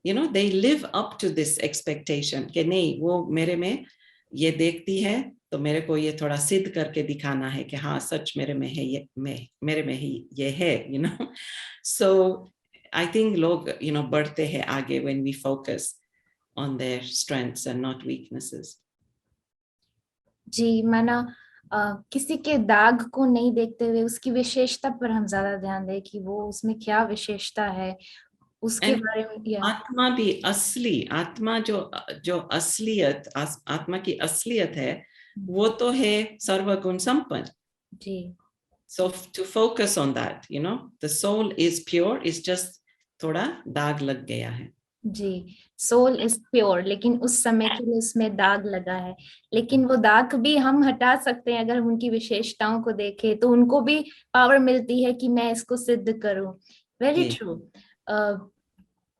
you know they live up to this expectation कि नहीं वो मेरे में ये देखती है तो मेरे को ये थोड़ा सिद्ध करके दिखाना है कि हाँ सच मेरे में है, ये मेरे में ही ये है, you know. So I think लोग बढ़ते हैं आगे when we focus on their strengths and not weaknesses. जी, माना किसी के दाग को नहीं देखते हुए उसकी विशेषता पर हम ज्यादा ध्यान दें कि वो उसमें क्या विशेषता है उसके And बारे में। आत्मा भी असली, आत्मा जो असलियत, आत्मा की असलियत है वो तो है सर्वगुण संपन्न. जी, So to focus on that, the soul is pure, is just थोड़ा दाग लग गया है. जी, सोल इज प्योर, लेकिन उस समय के लिए उसमें दाग लगा है, लेकिन वो दाग भी हम हटा सकते हैं अगर हम उनकी विशेषताओं को देखें, तो उनको भी पावर मिलती है कि मैं इसको सिद्ध करूं. वेरी जी. ट्रू.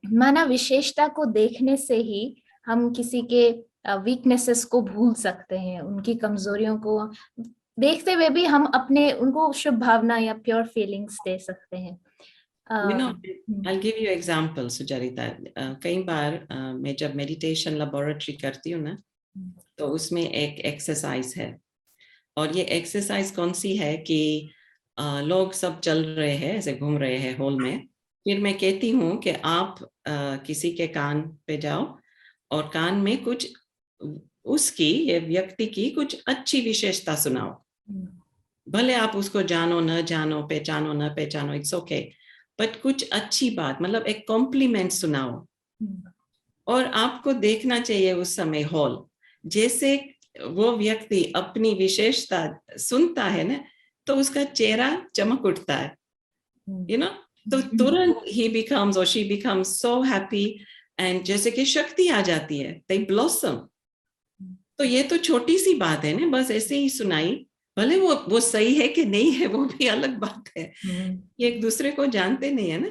माना विशेषता को देखने से ही हम किसी के वीकनेसेस को भूल सकते हैं, उनकी कमजोरियों को देखते हुए भी हम अपने उनको शुभ भावना या प्योर फीलिंग्स दे सकते हैं. I'll give you example, Sucharita. कई बार मैं जब मेडिटेशन लैबोरेटरी करती हूँ ना, तो उसमें एक एक्सरसाइज है, और ये एक्सरसाइज कौन सी है कि लोग सब चल रहे हैं, ऐसे घूम रहे हैं हॉल में. फिर मैं कहती हूँ कि आप किसी के कान पे जाओ और कान में कुछ उसकी, ये व्यक्ति की कुछ अच्छी विशेषता सुनाओ. भले आप उसको जानो न जानो, पहचानो न पहचानो, इट्स ओके, बट कुछ अच्छी बात, मतलब एक कॉम्प्लीमेंट सुनाओ. और आपको देखना चाहिए उस समय हॉल, जैसे वो व्यक्ति अपनी विशेषता सुनता है ना, तो उसका चेहरा चमक उठता है, तो तुरंत he becomes or she becomes so happy, and जैसे कि शक्ति आ जाती है, they blossom. तो ये तो छोटी सी बात है ना, बस ऐसे ही सुनाई, भले वो सही है कि नहीं है वो भी अलग बात है, ये एक दूसरे को जानते नहीं है ना,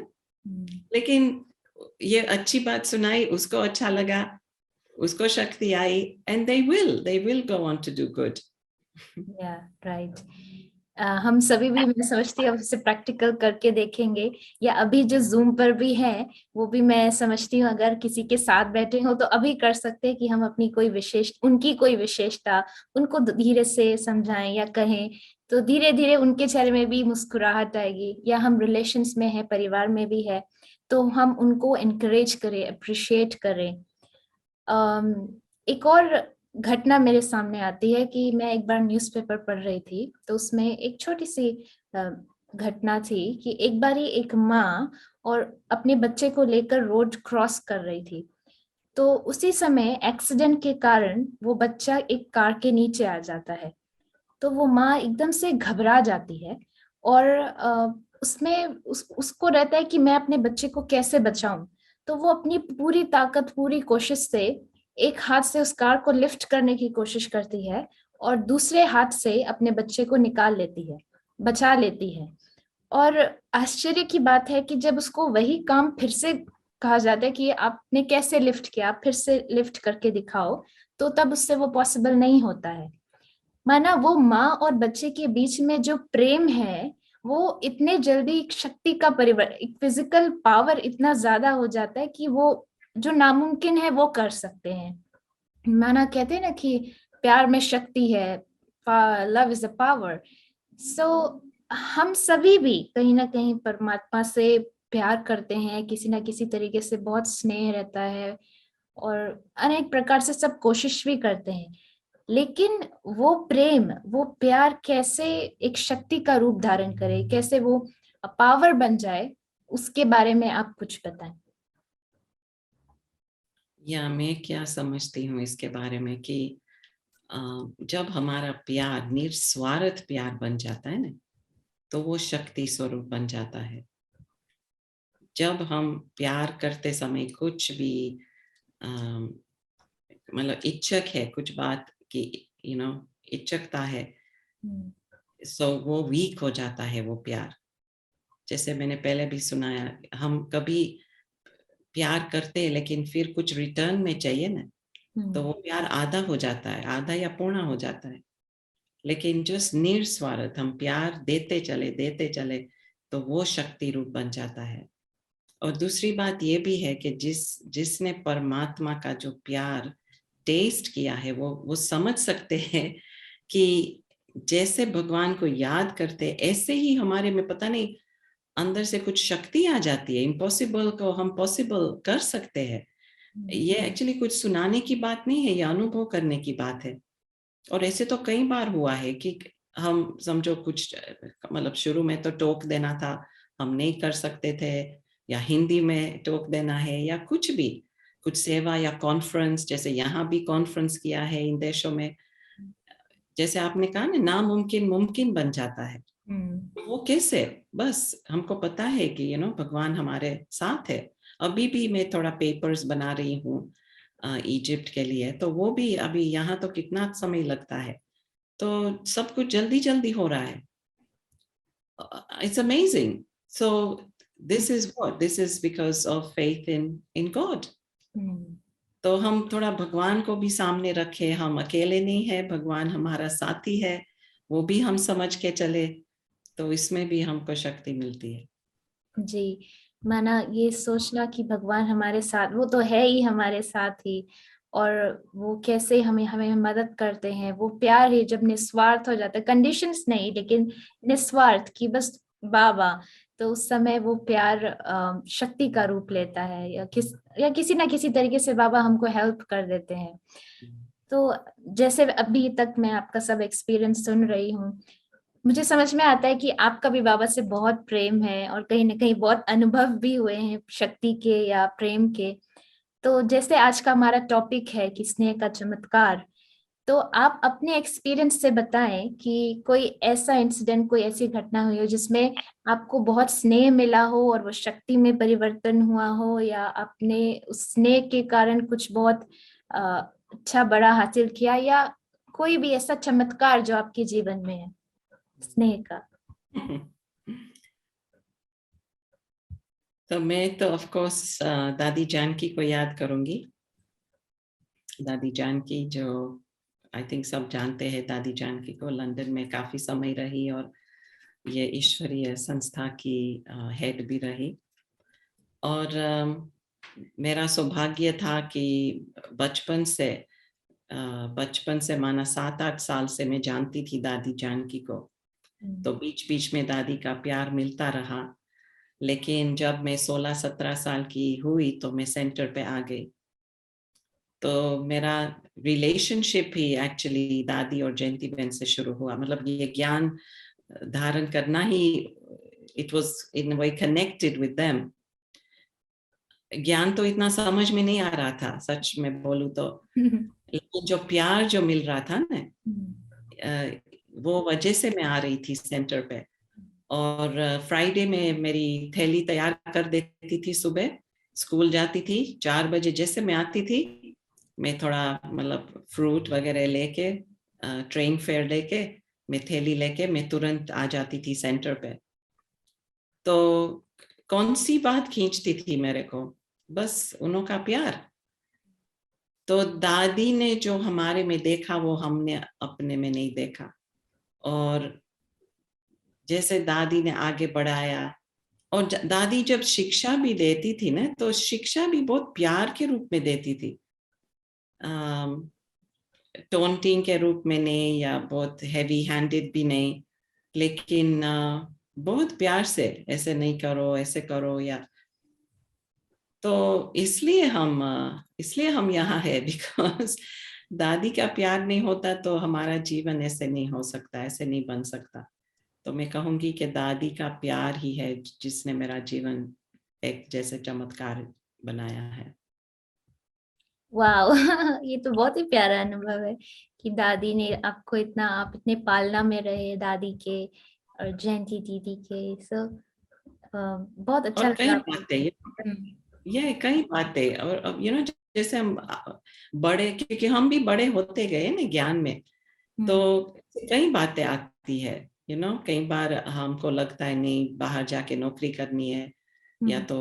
लेकिन ये अच्छी बात सुनाई, उसको अच्छा लगा, उसको शक्ति आई, and they will go on to do good. Yeah, right. हम सभी भी, मैं समझती हूँ, इसे प्रैक्टिकल करके देखेंगे, या अभी जो जूम पर भी है वो भी मैं समझती हूँ अगर किसी के साथ बैठे हो तो अभी कर सकते हैं कि हम अपनी उनकी कोई विशेषता उनको धीरे से समझाएं या कहें, तो धीरे धीरे उनके चेहरे में भी मुस्कुराहट आएगी. या हम रिलेशंस में है, परिवार में भी है, तो हम उनको एनकरेज करें, अप्रिशिएट करें. एक और घटना मेरे सामने आती है कि मैं एक बार न्यूज़पेपर पढ़ रही थी, तो उसमें एक छोटी सी घटना थी कि एक बारी एक माँ और अपने बच्चे को लेकर रोड क्रॉस कर रही थी, तो उसी समय एक्सीडेंट के कारण वो बच्चा एक कार के नीचे आ जाता है. तो वो माँ एकदम से घबरा जाती है और उसको रहता है कि मैं अपने बच्चे को कैसे बचाऊं. तो वो अपनी पूरी ताकत, पूरी कोशिश से एक हाथ से उस कार को लिफ्ट करने की कोशिश करती है और दूसरे हाथ से अपने बच्चे को निकाल लेती है, बचा लेती है. और आश्चर्य की बात है कि जब उसको वही काम फिर से कहा जाता है कि आपने कैसे लिफ्ट किया, आप फिर से लिफ्ट करके दिखाओ, तो तब उससे वो पॉसिबल नहीं होता है. माना वो माँ और बच्चे के बीच में जो प्रेम है वो इतने जल्दी एक शक्ति का परिवर्तन, एक फिजिकल पावर इतना ज्यादा हो जाता है कि वो जो नामुमकिन है वो कर सकते हैं. माना कहते हैं ना कि प्यार में शक्ति है, लव इज अ पावर. सो हम सभी भी कहीं ना कहीं परमात्मा से प्यार करते हैं, किसी ना किसी तरीके से बहुत स्नेह रहता है और अनेक प्रकार से सब कोशिश भी करते हैं, लेकिन वो प्रेम, वो प्यार कैसे एक शक्ति का रूप धारण करे, कैसे वो पावर बन जाए, उसके बारे में आप कुछ बताएं. या मैं क्या समझती हूँ इसके बारे में कि जब हमारा प्यार निस्वार्थ प्यार बन जाता है ना, तो वो शक्ति स्वरूप बन जाता है. जब हम प्यार करते समय कुछ भी मतलब इच्छक है, कुछ बात की इच्छकता है, सो वो वीक हो जाता है वो प्यार. जैसे मैंने पहले भी सुनाया, हम कभी प्यार करते हैं लेकिन फिर कुछ रिटर्न में चाहिए ना, तो वो प्यार आधा हो जाता है, आधा या पूर्ण हो जाता है. लेकिन जो निस्वार्थ हम प्यार देते चले, तो वो शक्ति रूप बन जाता है. और दूसरी बात ये भी है कि जिसने परमात्मा का जो प्यार टेस्ट किया है, वो समझ सकते हैं कि जैसे भगवान को याद करते ऐसे ही हमारे में पता नहीं अंदर से कुछ शक्ति आ जाती है, इम्पॉसिबल को हम पॉसिबल कर सकते हैं। ये एक्चुअली कुछ सुनाने की बात नहीं है, ये अनुभव करने की बात है। और ऐसे तो कई बार हुआ है कि हम समझो कुछ मतलब शुरू में तो टोक देना था, हम नहीं कर सकते थे, या हिंदी में टोक देना है या कुछ भी, कुछ सेवा या कॉन्फ्रेंस, जैसे यहाँ भी कॉन्फ्रेंस किया है इन देशों में, जैसे आपने कहा ना, नामुमकिन मुमकिन बन जाता है। वो कैसे? बस हमको पता है कि भगवान हमारे साथ है। अभी भी मैं थोड़ा पेपर्स बना रही हूँ इजिप्ट के लिए, तो वो भी अभी यहाँ तो कितना समय लगता है, तो सब कुछ जल्दी जल्दी हो रहा है। It's amazing. So this is because of faith in God. तो हम थोड़ा भगवान को भी सामने रखे, हम अकेले नहीं है, भगवान हमारा साथी है, वो भी हम समझ के चले, तो इसमें भी हमको शक्ति मिलती है। जी, माना ये सोचना कि भगवान हमारे साथ, वो तो है ही हमारे साथ ही, और वो कैसे हमें हमें मदद करते हैं, वो प्यार है जब निस्वार्थ हो जाता है, कंडीशंस नहीं लेकिन निस्वार्थ की बस बाबा, तो उस समय वो प्यार शक्ति का रूप लेता है, या किसी ना किसी तरीके से बाबा हमको हेल्प कर देते हैं। तो जैसे अभी तक मैं आपका सब एक्सपीरियंस सुन रही हूँ, मुझे समझ में आता है कि आपका भी बाबा से बहुत प्रेम है और कहीं ना कहीं बहुत अनुभव भी हुए हैं शक्ति के या प्रेम के। तो जैसे आज का हमारा टॉपिक है कि स्नेह का चमत्कार, तो आप अपने एक्सपीरियंस से बताएं कि कोई ऐसा इंसिडेंट, कोई ऐसी घटना हुई हो जिसमें आपको बहुत स्नेह मिला हो और वो शक्ति में परिवर्तन हुआ हो, या आपने उस स्नेह के कारण कुछ बहुत अच्छा बड़ा हासिल किया, या कोई भी ऐसा चमत्कार जो आपके जीवन में है स्नेह का। तो मैं तो ऑफ कोर्स दादी जानकी को याद करूंगी। दादी जानकी, जो आई थिंक सब जानते हैं, दादी जानकी को लंदन में काफी समय रही और ये ईश्वरीय संस्था की हेड भी रही। और मेरा सौभाग्य था कि बचपन से माना 7-8 साल से मैं जानती थी दादी जानकी को, तो बीच बीच में दादी का प्यार मिलता रहा। लेकिन जब मैं 16-17 साल की हुई तो मैं सेंटर पे आ गई, तो मेरा रिलेशनशिप ही एक्चुअली दादी और जयंती बहन से शुरू हुआ। मतलब ये ज्ञान धारण करना ही, it was in way connected with them. ज्ञान तो इतना समझ में नहीं आ रहा था, सच में बोलूं तो, लेकिन जो प्यार जो मिल रहा था ना, वो वजह से मैं आ रही थी सेंटर पे। और फ्राइडे में मेरी थैली तैयार कर देती थी, सुबह स्कूल जाती थी 4 बजे, जैसे मैं आती थी मैं थोड़ा मतलब फ्रूट वगैरह लेके, ट्रेन फेयर लेके, मैं थैली लेके मैं तुरंत आ जाती थी सेंटर पे। तो कौन सी बात खींचती थी मेरे को? बस उनका प्यार। तो दादी ने जो हमारे में देखा वो हमने अपने में नहीं देखा, और जैसे दादी ने आगे बढ़ाया, और दादी जब शिक्षा भी देती थी ना, तो शिक्षा भी बहुत प्यार के रूप में देती थी, टोंटिंग के रूप में नहीं, या बहुत हैवी हैंडेड भी नहीं, लेकिन बहुत प्यार से, ऐसे नहीं करो, ऐसे करो, या तो इसलिए हम यहाँ है, बिकॉज दादी का प्यार नहीं होता तो हमारा जीवन ऐसे नहीं हो सकता, ऐसे नहीं बन सकता। तो मैं कहूंगी कि दादी का प्यार ही है जिसने मेरा जीवन एक जैसे चमत्कार बनाया है। वाह ये तो बहुत ही प्यारा अनुभव है कि दादी ने आपको इतना, आप इतने पालना में रहे दादी के और जयंती दीदी के, सो बहुत अच्छा और कई लगा। बातें, ये कई बातें, और अब जैसे हम बड़े, क्योंकि हम भी बड़े होते गए ना ज्ञान में, तो कई बातें आती है। कई बार हमको लगता है नहीं, बाहर जाके नौकरी करनी है, या तो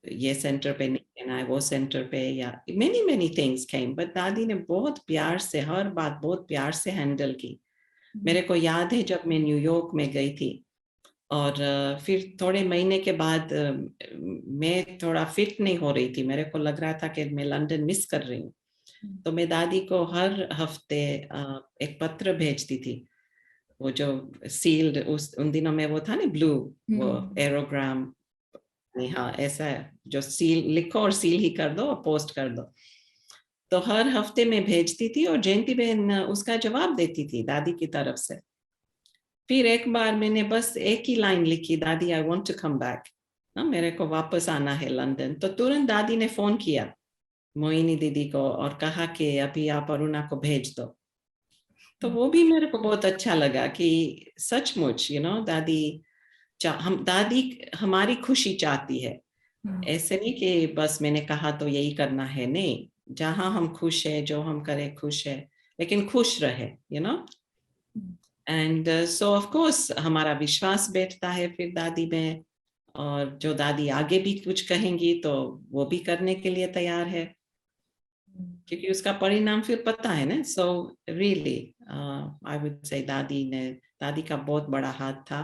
ये सेंटर पे नहीं रहना है, वो सेंटर पे, या many many things came, but दादी ने बहुत प्यार से हर बात बहुत प्यार से हैंडल की। मेरे को याद है जब मैं न्यूयॉर्क में गई थी, और फिर थोड़े महीने के बाद मैं थोड़ा फिट नहीं हो रही थी, मेरे को लग रहा था कि मैं लंदन मिस कर रही हूँ। तो मैं दादी को हर हफ्ते एक पत्र भेजती थी, वो जो सील्ड, उन दिनों में वो था ना ब्लू, वो एरोग्राम, हाँ ऐसा है, जो सील लिखो और सील ही कर दो और पोस्ट कर दो। तो हर हफ्ते में भेजती थी और जयंती बहन उसका जवाब देती थी दादी की तरफ से। फिर एक बार मैंने बस एक ही लाइन लिखी, दादी I want to come back, मेरे को वापस आना है लंदन। तो तुरंत दादी ने फोन किया मोहिनी दीदी को और कहा कि अभी आप अरुणा को भेज दो। तो वो भी मेरे को बहुत अच्छा लगा कि सचमुच दादी हमारी खुशी चाहती है। ऐसे नहीं कि बस मैंने कहा तो यही करना है, नहीं, जहां हम खुश है, जो हम करें खुश है, लेकिन खुश रहे, एंड सो ऑफ कोर्स हमारा विश्वास बैठता है फिर दादी में, और जो दादी आगे भी कुछ कहेंगी तो वो भी करने के लिए तैयार है, क्योंकि उसका परिणाम फिर पता है ना। So really I would say दादी का बहुत बड़ा हाथ था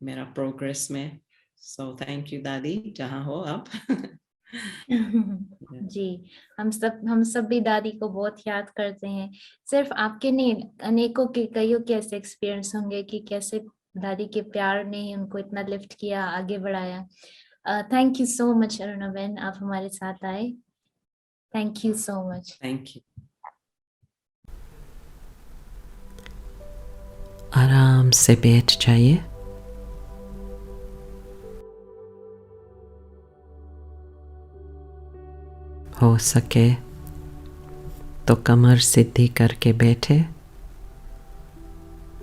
मेरा प्रोग्रेस में। सो थैंक यू दादी, जहां हो आप। जी, हम सब भी दादी को बहुत याद करते हैं। सिर्फ आपके नहीं, अनेकों के, कईयों के ऐसे एक्सपीरियंस होंगे कि कैसे दादी के प्यार ने ही उनको इतना लिफ्ट किया, आगे बढ़ाया। Thank you so much Aruna बहन, आप हमारे साथ आए। Thank you so much. Thank you. आराम से बैठ जाइए। हो सके तो कमर सीधी करके बैठे,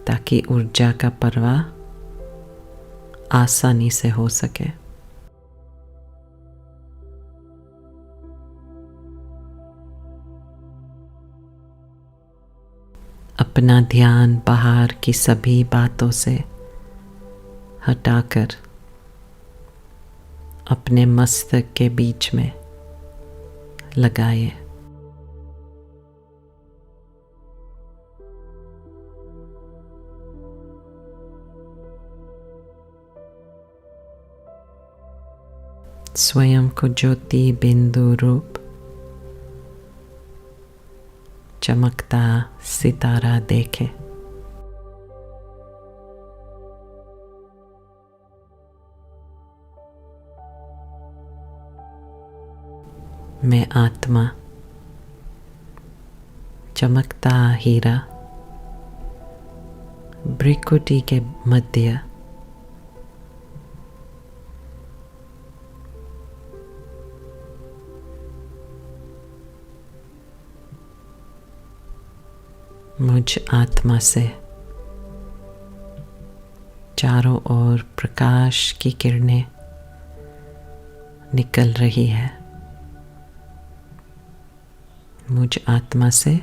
ताकि ऊर्जा का प्रवाह आसानी से हो सके। अपना ध्यान बाहर की सभी बातों से हटाकर अपने मस्तक के बीच में लगाइए। स्वयं को ज्योति बिंदु रूप चमकता सितारा देखे। मैं आत्मा, चमकता हीरा, भ्रिकुटी के मध्य मुझ आत्मा से चारों ओर प्रकाश की किरणें निकल रही है। मुझ आत्मा से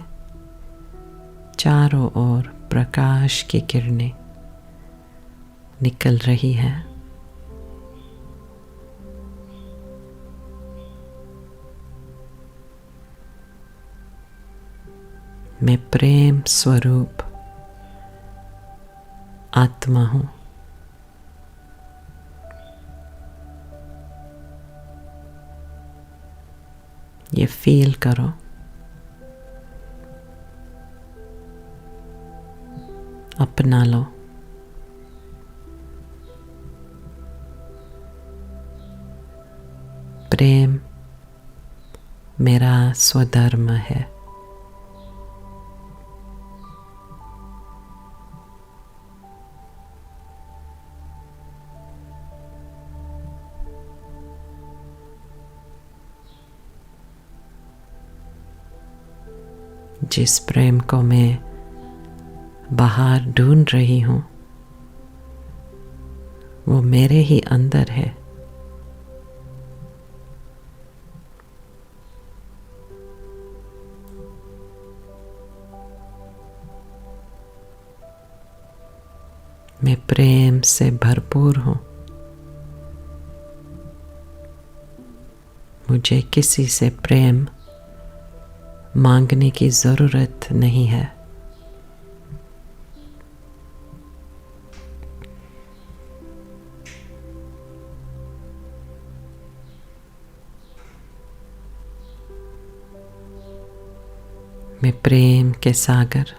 चारों ओर प्रकाश की किरणें निकल रही है। मैं प्रेम स्वरूप आत्मा हूं। ये फील करो। अपना लो। प्रेम मेरा स्वधर्म है। जिस प्रेम को मैं बाहर ढूंढ रही हूं, वो मेरे ही अंदर है। मैं प्रेम से भरपूर हूं। मुझे किसी से प्रेम मांगने की जरूरत नहीं है। मैं प्रेम के सागर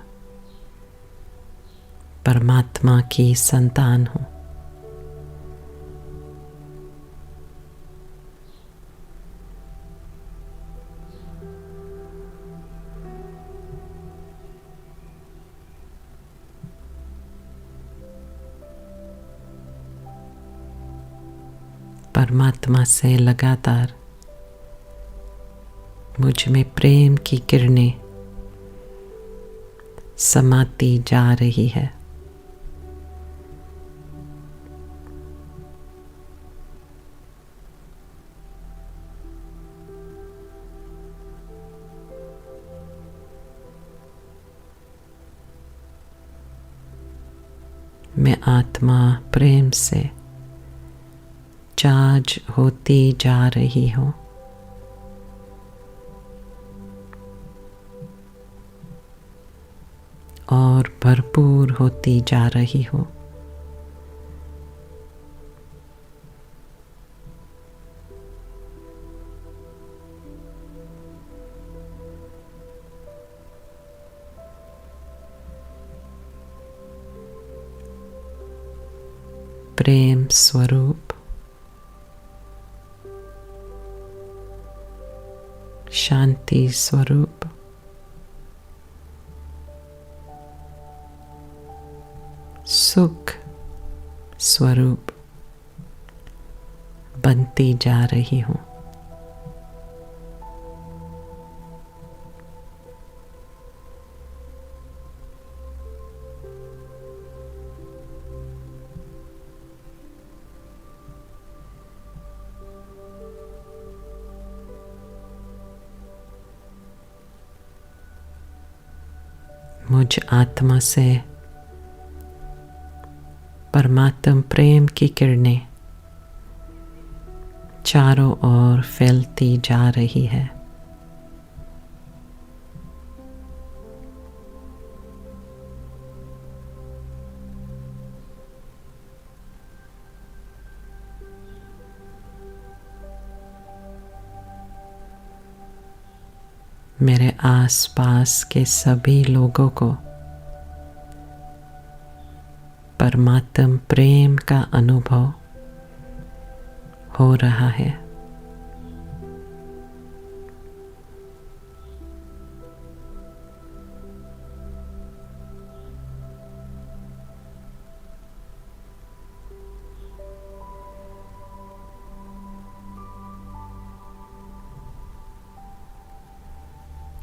परमात्मा की संतान हूँ। परमात्मा से लगातार मुझ में प्रेम की किरणें समाती जा रही है। मैं आत्मा प्रेम से चार्ज होती जा रही हूँ। और भरपूर होती जा रही हूँ। प्रेम स्वरूप, शांति स्वरूप, सुख स्वरूप बनती जा रही हूँ। मुझ आत्मा से परमात्म प्रेम की किरणें चारों ओर फैलती जा रही है। मेरे आसपास के सभी लोगों को परमात्म प्रेम का अनुभव हो रहा है।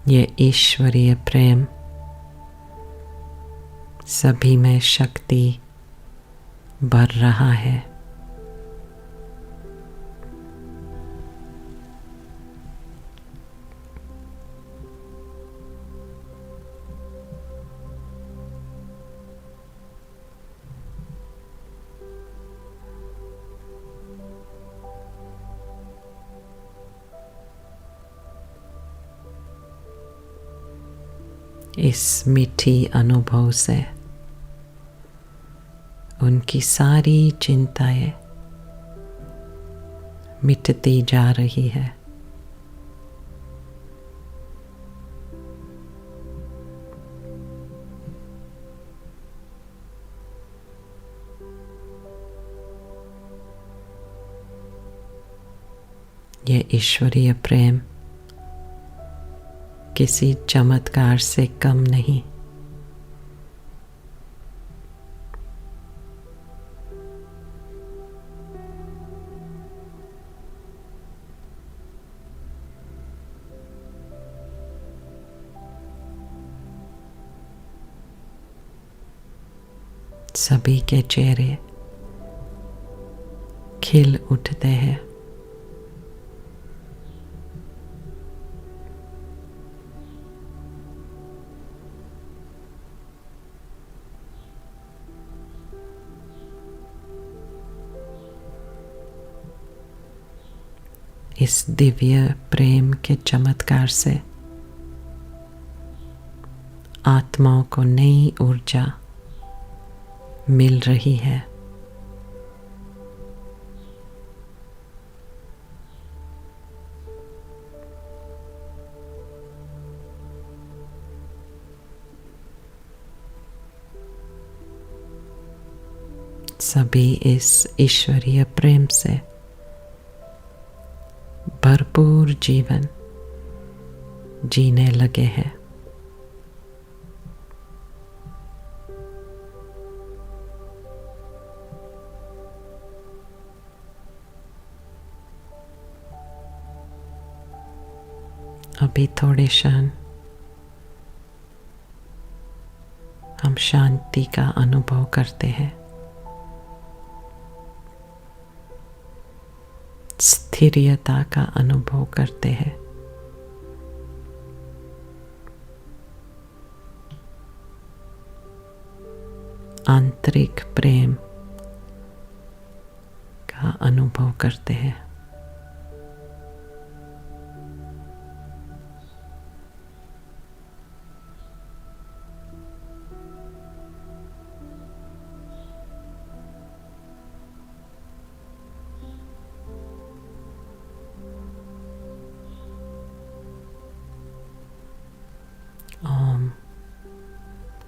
ये ईश्वरीय प्रेम सभी में शक्ति भर रहा है। इस मीठी अनुभव से उनकी सारी चिंताएं मिटती जा रही है। ये ईश्वरीय प्रेम किसी चमत्कार से कम नहीं। सभी के चेहरे खिल उठते हैं। इस दिव्य प्रेम के चमत्कार से आत्माओं को नई ऊर्जा मिल रही है। सभी इस ईश्वरीय प्रेम से भरपूर जीवन जीने लगे हैं। अभी थोड़े क्षण हम शांति का अनुभव करते हैं, स्थिरता का अनुभव करते हैं। आंतरिक प्रेम का अनुभव करते हैं। ओम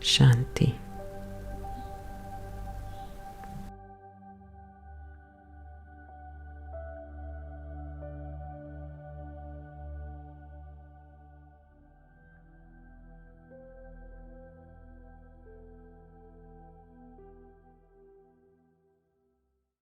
शांति।